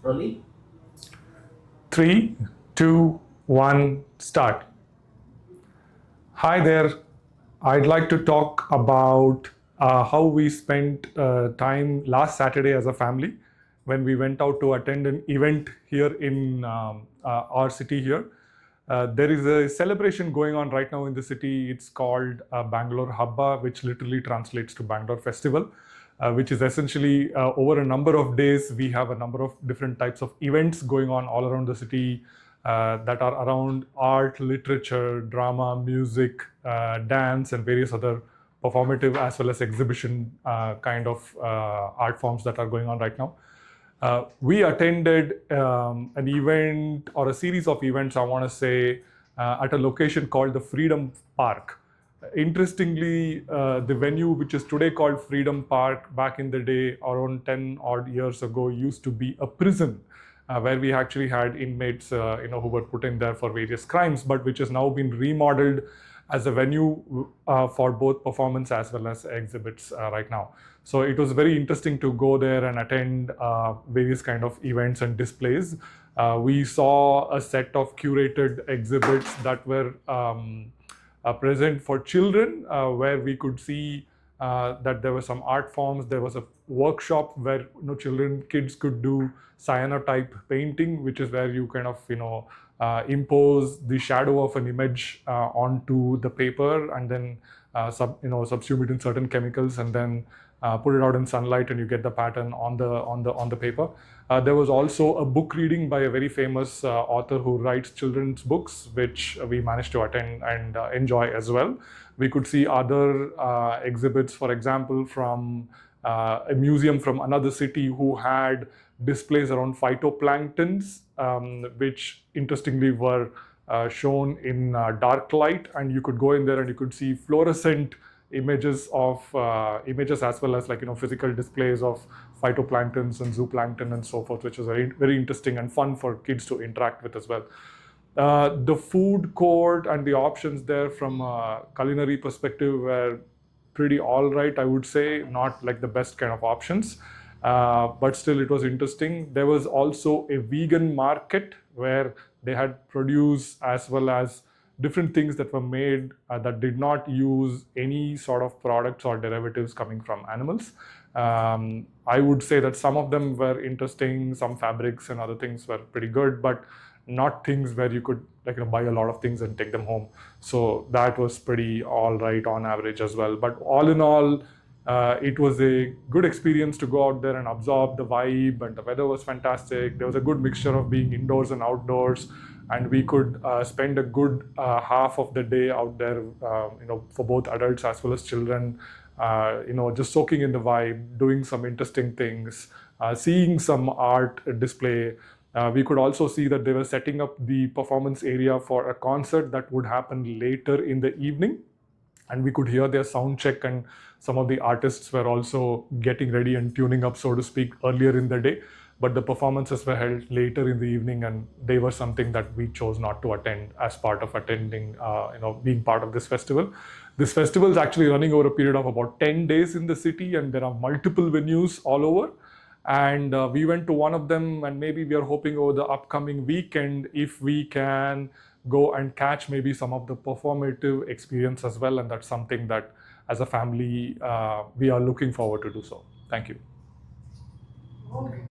Rolling. 3, 2, 1, start. Hi there. I'd like to talk about how we spent time last Saturday as a family when we went out to attend an event here in our city here. There is a celebration going on right now in the city. It's called Bangalore Habba, which literally translates to Bangalore Festival, which is essentially over a number of days. We have a number of different types of events going on all around the city that are around art, literature, drama, music, dance, and various other performative as well as exhibition kind of art forms that are going on right now. We attended an event or a series of events, I want to say, at a location called the Freedom Park. Interestingly, the venue, which is today called Freedom Park, back in the day, around 10 odd years ago, used to be a prison where we actually had inmates, who were put in there for various crimes, but which has now been remodeled as a venue for both performance as well as exhibits right now. So it was very interesting to go there and attend various kind of events and displays. We saw a set of curated exhibits that were present for children, where we could see that there were some art forms. There was a workshop where kids could do cyanotype painting, which is where you kind of impose the shadow of an image onto the paper and then subsume it in certain chemicals and then put it out in sunlight and you get the pattern on the paper. There was also a book reading by a very famous author who writes children's books, which we managed to attend and enjoy as well. We could see other exhibits, for example, from a museum from another city who had displays around phytoplanktons, which interestingly were shown in dark light, and you could go in there and you could see fluorescent images as well as physical displays of phytoplanktons and zooplankton and so forth, which is very, very interesting and fun for kids to interact with as well. The food court and the options there from a culinary perspective were pretty all right, I would say. Not like the best kind of options, but still it was interesting. There was also a vegan market where they had produce as well as different things that were made that did not use any sort of products or derivatives coming from animals. I would say that some of them were interesting, some fabrics and other things were pretty good, but not things where you could buy a lot of things and take them home. So that was pretty all right on average as well. But all in all, it was a good experience to go out there and absorb the vibe, and the weather was fantastic. There was a good mixture of being indoors and outdoors, and we could spend a good half of the day out there, for both adults as well as children, just soaking in the vibe, doing some interesting things, seeing some art display. We could also see that they were setting up the performance area for a concert that would happen later in the evening. And we could hear their sound check, and some of the artists were also getting ready and tuning up, so to speak, earlier in the day. But the performances were held later in the evening, and they were something that we chose not to attend as part of attending, being part of this festival. This festival is actually running over a period of about 10 days in the city, and there are multiple venues all over. And we went to one of them, and maybe we are hoping over the upcoming weekend if we can go and catch maybe some of the performative experience as well. And that's something that as a family we are looking forward to do so. Thank you. Okay.